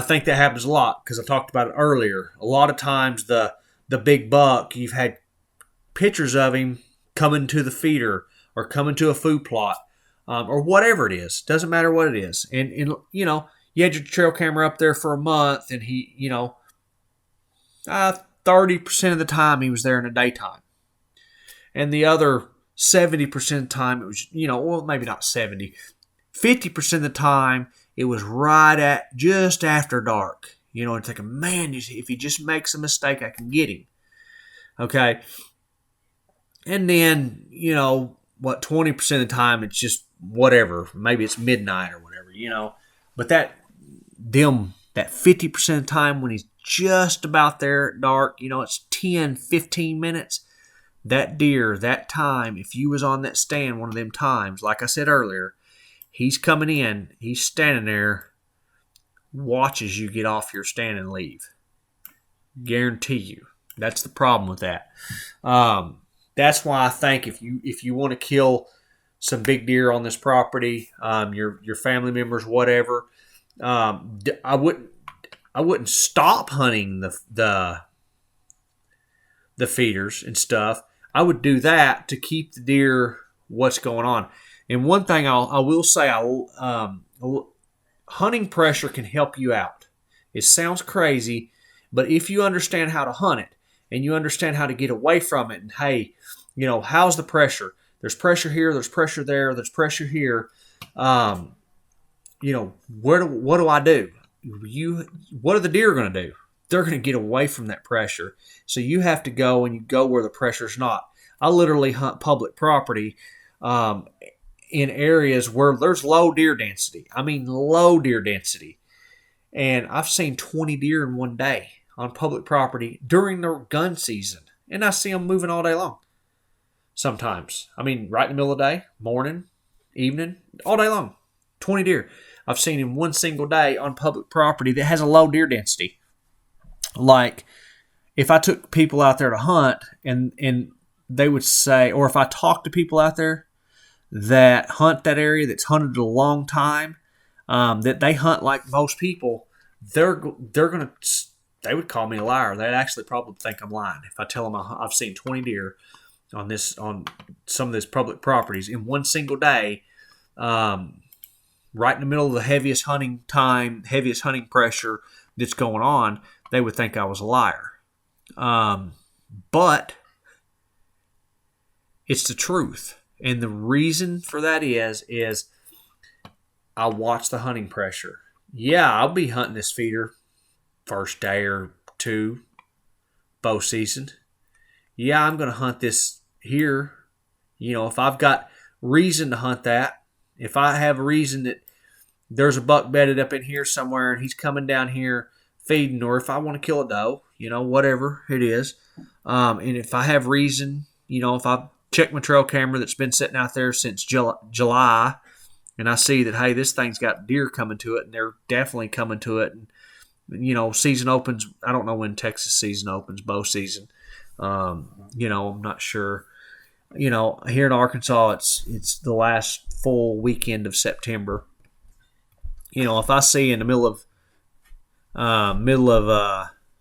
think that happens a lot because I talked about it earlier. A lot of times the big buck, you've had pictures of him coming to the feeder or coming to a food plot. Or whatever it is. Doesn't matter what it is. And you had your trail camera up there for a month, and he, 30% of the time he was there in the daytime. And the other 70% of the time it was, maybe not 70, 50% of the time it was right at just after dark. And thinking, man, if he just makes a mistake, I can get him. Okay. And then, 20% of the time it's just whatever. Maybe it's midnight or whatever, But that 50% of the time when he's just about there at dark, it's 10, 15 minutes. That deer, that time, if you was on that stand one of them times, like I said earlier, he's coming in, he's standing there, watches you get off your stand and leave. Guarantee you. That's the problem with that. That's why I think if you want to kill some big deer on this property, your family members, whatever, I wouldn't stop hunting the feeders and stuff. I would do that to keep the deer what's going on. And one thing I will say, hunting pressure can help you out. It sounds crazy, but if you understand how to hunt it and you understand how to get away from it, and hey, how's the pressure? There's pressure here, there's pressure there, there's pressure here. What do I do? What are the deer going to do? They're going to get away from that pressure. So you have to go, and you go where the pressure's not. I literally hunt public property in areas where there's low deer density. I mean, low deer density. And I've seen 20 deer in one day on public property during the gun season. And I see them moving all day long. Sometimes. I mean, right in the middle of the day, morning, evening, all day long. 20 deer. I've seen in one single day on public property that has a low deer density. Like, if I took people out there to hunt and they would say, or if I talk to people out there that hunt that area that's hunted a long time, that they hunt like most people, they would call me a liar. They'd actually probably think I'm lying if I tell them I've seen 20 deer on some of these public properties in one single day, right in the middle of the heaviest hunting time, heaviest hunting pressure that's going on, they would think I was a liar. But it's the truth. And the reason for that is I watch the hunting pressure. Yeah, I'll be hunting this feeder first day or two, bow season. Yeah, I'm going to hunt this here. If I've got reason to hunt that, if I have a reason that there's a buck bedded up in here somewhere and he's coming down here feeding, or if I want to kill a doe, whatever it is. And if I have reason, if I check my trail camera that's been sitting out there since July, and I see that, hey, this thing's got deer coming to it, and they're definitely coming to it. And, season opens, I don't know when Texas season opens, bow season. I'm not sure. Here in Arkansas, it's the last full weekend of September. If I see in the middle of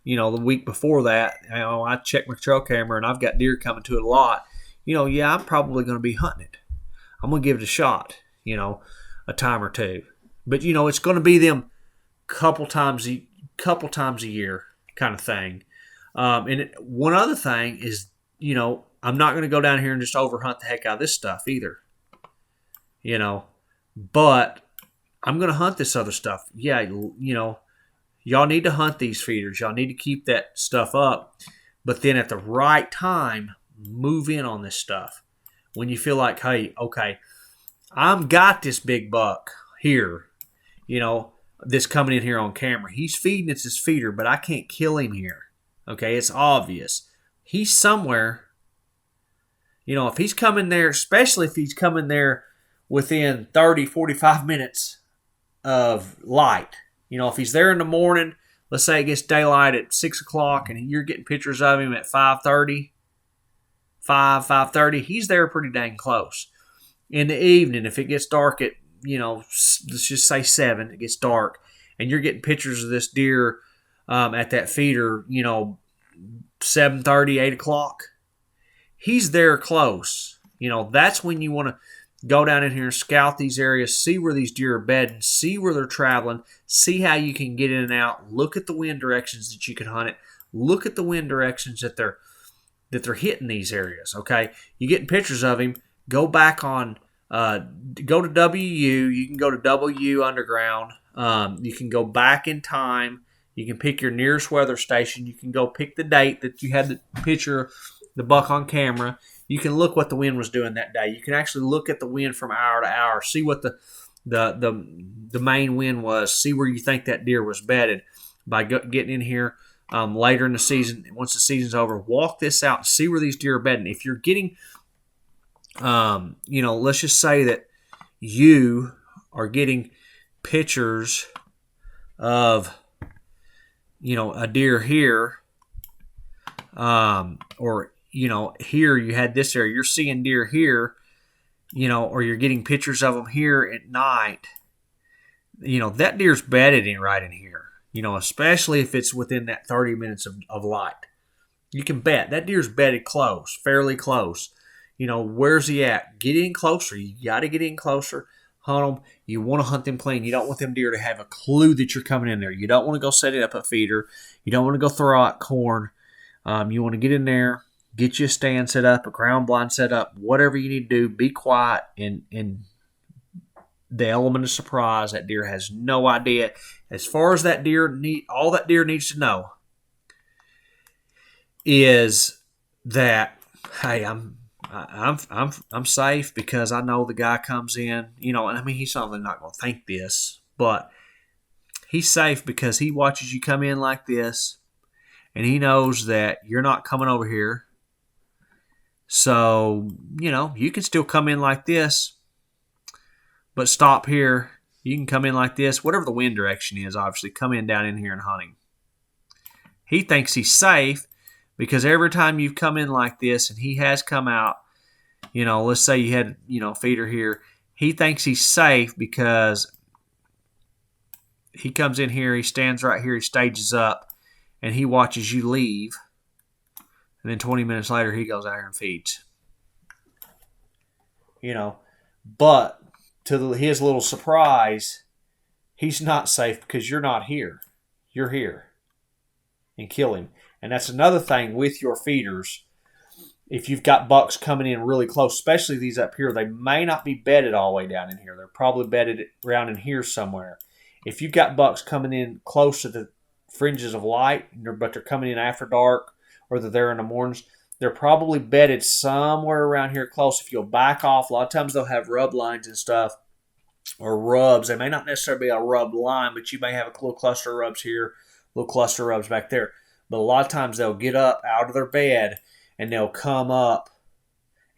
the week before that, I check my trail camera and I've got deer coming to it a lot. I'm probably going to be hunting it. I'm going to give it a shot, a time or two. But it's going to be them couple times a year kind of thing. One other thing is, I'm not going to go down here and just overhunt the heck out of this stuff either. But I'm going to hunt this other stuff. Yeah, y'all need to hunt these feeders. Y'all need to keep that stuff up. But then at the right time, move in on this stuff. When you feel like, hey, okay, I've got this big buck here, this coming in here on camera. He's feeding, it's his feeder, but I can't kill him here. Okay, it's obvious. He's somewhere. If he's coming there, especially if he's coming there within 30, 45 minutes of light. If he's there in the morning, let's say it gets daylight at 6 o'clock and you're getting pictures of him at 5:30, 5:30, he's there pretty dang close. In the evening, if it gets dark at, let's just say 7, it gets dark, and you're getting pictures of this deer at that feeder, 7:30, 8 o'clock, he's there close. That's when you want to go down in here and scout these areas, see where these deer are bedding, see where they're traveling, see how you can get in and out, look at the wind directions that you can hunt it, look at the wind directions that they're hitting these areas, okay? You're getting pictures of him, go back on, go to WU, you can go to W Underground, you can go back in time, you can pick your nearest weather station, you can go pick the date that you had the picture, the buck on camera. You can look what the wind was doing that day. You can actually look at the wind from hour to hour, see what the main wind was, see where you think that deer was bedded by getting in here later in the season. Once the season's over, walk this out and see where these deer are bedding. If you're getting, let's just say that you are getting pictures of, a deer here, or here you had this area, you're seeing deer here, or you're getting pictures of them here at night, that deer's bedded in right in here, especially if it's within that 30 minutes of light. You can bet that deer's bedded close, fairly close. Where's he at? Get in closer. You got to get in closer. Hunt them. You want to hunt them clean. You don't want them deer to have a clue that you're coming in there. You don't want to go set it up a feeder. You don't want to go throw out corn. You want to get in there, get you a stand set up, a ground blind set up, whatever you need to do. Be quiet, and the element of surprise. That deer has no idea. As far as that deer all that deer needs to know is that, hey, I'm safe because I know the guy comes in. And he's certainly not going to think this, but he's safe because he watches you come in like this. And he knows that you're not coming over here. So, you can still come in like this, but stop here. You can come in like this. Whatever the wind direction is, obviously, come in down in here and hunt him. He thinks he's safe because every time you've come in like this and he has come out, let's say you had, feeder here. He thinks he's safe because he comes in here, he stands right here, he stages up, and he watches you leave, and then 20 minutes later, he goes out here and feeds. you know. But to his little surprise, he's not safe because you're not here. You're here, and kill him. And that's another thing with your feeders. If you've got bucks coming in really close, especially these up here, they may not be bedded all the way down in here. They're probably bedded around in here somewhere. If you've got bucks coming in close to the fringes of light, but they're coming in after dark or they're there in the mornings, they're probably bedded somewhere around here close. If you'll back off, a lot of times they'll have rub lines and stuff or rubs. They may not necessarily be a rub line, but you may have a little cluster of rubs here, a little cluster of rubs back there. But a lot of times they'll get up out of their bed and they'll come up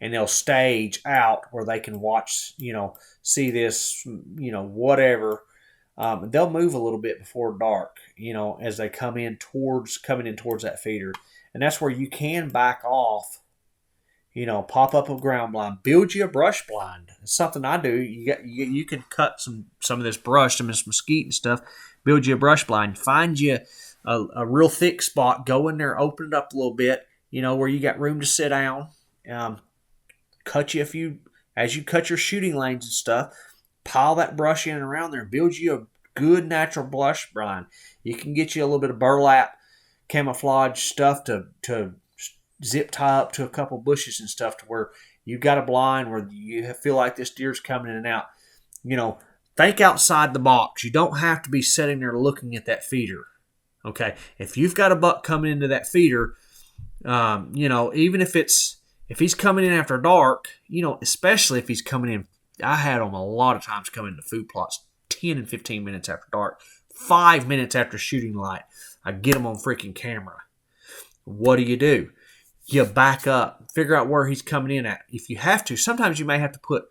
and they'll stage out where they can watch, see this, whatever. They'll move a little bit before dark, as they coming in towards that feeder. And that's where you can back off, pop up a ground blind, build you a brush blind. It's something I do. You can cut some of this brush, some of this mesquite and stuff, build you a brush blind, find you a real thick spot, go in there, open it up a little bit, where you got room to sit down, cut you a few, as you cut your shooting lanes and stuff, pile that brush in and around there, build you a good natural brush blind. You can get you a little bit of burlap, camouflage stuff to zip tie up to a couple bushes and stuff to where you got a blind where you feel like this deer's coming in and out. Think outside the box. You don't have to be sitting there looking at that feeder. Okay, if you've got a buck coming into that feeder, even if he's coming in after dark, especially if he's coming in, I had them a lot of times come into food plots 10 and 15 minutes after dark, 5 minutes after shooting light. I get them on freaking camera. What do? You back up, figure out where he's coming in at. If you have to, sometimes you may have to put,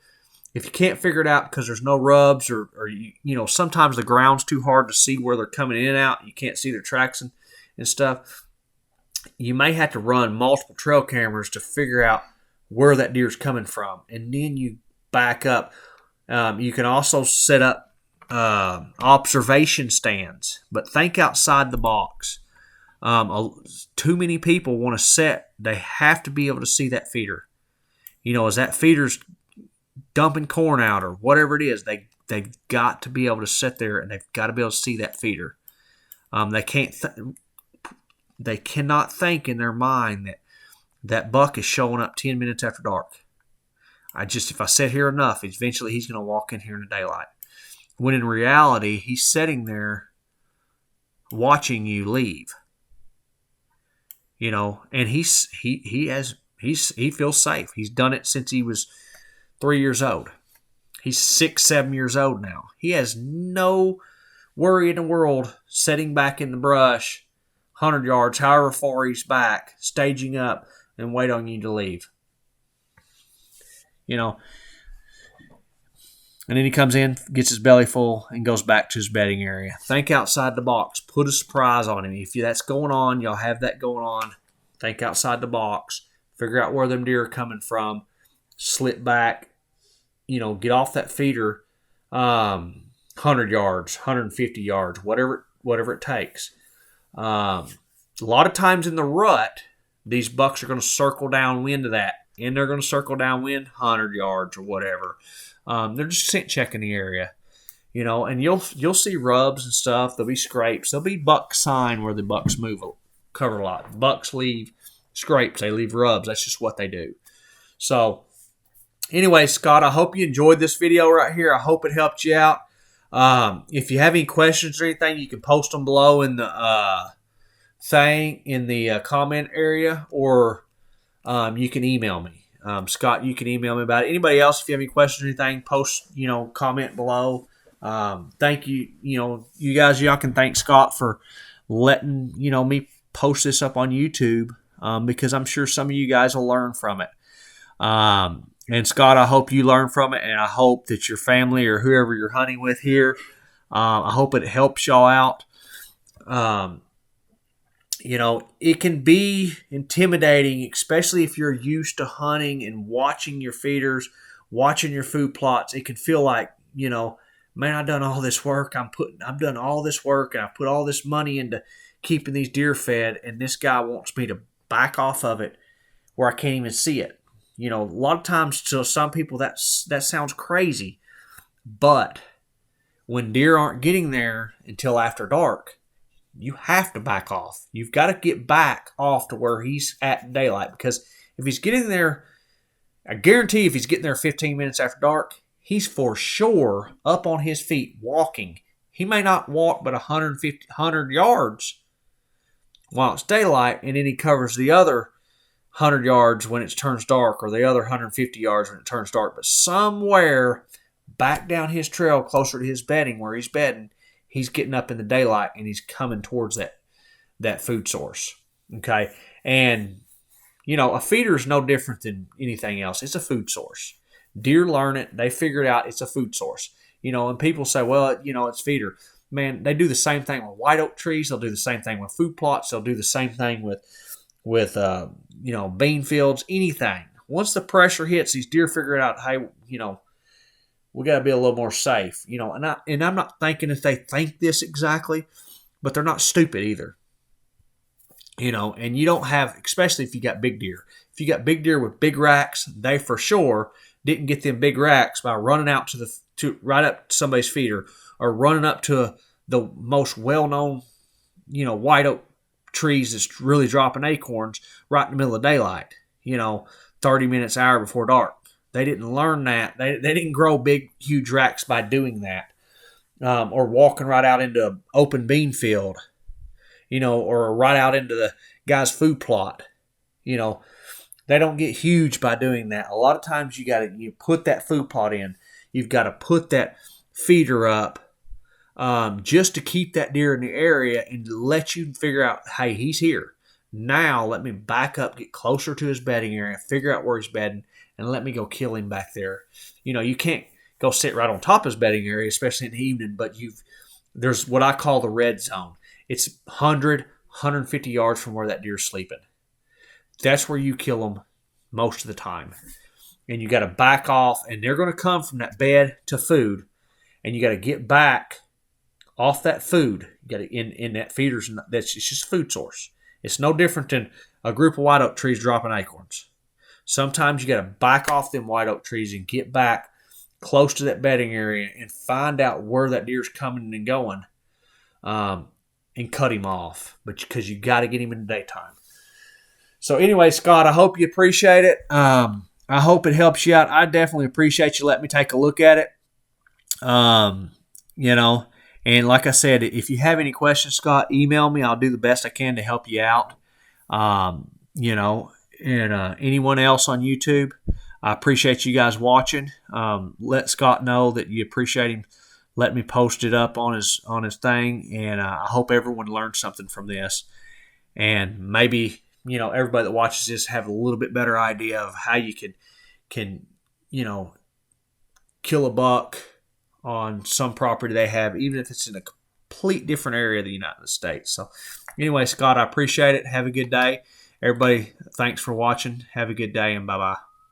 if you can't figure it out because there's no rubs or sometimes the ground's too hard to see where they're coming in and out. You can't see their tracks and stuff. You may have to run multiple trail cameras to figure out where that deer's coming from. And then you back up. You can also set up observation stands, but think outside the box. Too many people want to set. They have to be able to see that feeder. As that feeder's dumping corn out or whatever it is, they've got to be able to sit there and they've got to be able to see that feeder. They cannot think in their mind that buck is showing up 10 minutes after dark. If I sit here enough, eventually he's going to walk in here in the daylight. When in reality, he's sitting there watching you leave. And he feels safe. He's done it since he was 3 years old. He's 6, 7 years old now. He has no worry in the world sitting back in the brush, 100 yards, however far he's back, staging up and wait on you to leave. And then he comes in, gets his belly full, and goes back to his bedding area. Think outside the box. Put a surprise on him. If that's going on, y'all have that going on. Think outside the box. Figure out where them deer are coming from. Slip back. Get off that feeder 100 yards, 150 yards, whatever it takes. A lot of times in the rut, these bucks are going to circle downwind of that. And they're going to circle downwind 100 yards or whatever. They're just scent checking the area, and you'll see rubs and stuff. There'll be scrapes. There'll be buck sign where the bucks move a cover a lot. Bucks leave scrapes. They leave rubs. That's just what they do. So anyway, Scott, I hope you enjoyed this video right here. I hope it helped you out. If you have any questions or anything, you can post them below in the comment area, or you can email me. Scott, you can email me about it. Anybody else, if you have any questions or anything, post, comment below. Thank you. You guys, y'all can thank Scott for letting, me post this up on YouTube, because I'm sure some of you guys will learn from it. And Scott, I hope you learn from it, and I hope that your family or whoever you're hunting with here, I hope it helps y'all out. It can be intimidating, especially if you're used to hunting and watching your feeders, watching your food plots. It can feel like, man, I've done all this work. I've done all this work, and I've put all this money into keeping these deer fed, and this guy wants me to back off of it where I can't even see it. A lot of times to some people that sounds crazy, but when deer aren't getting there until after dark, you have to back off. You've got to get back off to where he's at in daylight, because if he's getting there, I guarantee if he's getting there 15 minutes after dark, he's for sure up on his feet walking. He may not walk but 100 yards while it's daylight, and then he covers the other 100 yards when it turns dark, or the other 150 yards when it turns dark. But somewhere back down his trail closer to his bedding, where he's bedding, he's getting up in the daylight and he's coming towards that food source. Okay. And, a feeder is no different than anything else. It's a food source. Deer learn it. They figure it out. It's a food source. And people say, well, it's feeder. Man, they do the same thing with white oak trees. They'll do the same thing with food plots. They'll do the same thing with bean fields, anything. Once the pressure hits, these deer figure out, hey, we got to be a little more safe. And I'm not thinking if they think this exactly, but they're not stupid either. And you don't have, especially if you got big deer. If you got big deer with big racks, they for sure didn't get them big racks by running out to right up to somebody's feeder, or running up to the most well-known, white oak trees that's really dropping acorns right in the middle of daylight, 30 minutes, hour before dark. They didn't learn that. They didn't grow big, huge racks by doing that, or walking right out into an open bean field, or right out into the guy's food plot. They don't get huge by doing that. A lot of times you put that food plot in. You've got to put that feeder up just to keep that deer in the area and to let you figure out, hey, he's here. Now let me back up, get closer to his bedding area, figure out where he's bedding, and let me go kill him back there. You can't go sit right on top of his bedding area, especially in the evening, but there's what I call the red zone. It's 100, 150 yards from where that deer's sleeping. That's where you kill them most of the time. And you got to back off, and they're going to come from that bed to food, and you got to get back off that food. You got to in that feeders. It's just a food source. It's no different than a group of white oak trees dropping acorns. Sometimes you got to back off them white oak trees and get back close to that bedding area and find out where that deer's coming and going, and cut him off. But because you got to get him in the daytime. So anyway, Scott, I hope you appreciate it. I hope it helps you out. I definitely appreciate you letting me take a look at it. And like I said, if you have any questions, Scott, email me. I'll do the best I can to help you out. And anyone else on YouTube, I appreciate you guys watching. Let Scott know that you appreciate him letting me post it up on his thing. And I hope everyone learned something from this. And maybe, everybody that watches this have a little bit better idea of how you can kill a buck on some property they have, even if it's in a complete different area of the United States. So anyway, Scott, I appreciate it. Have a good day. Everybody, thanks for watching. Have a good day, and bye-bye.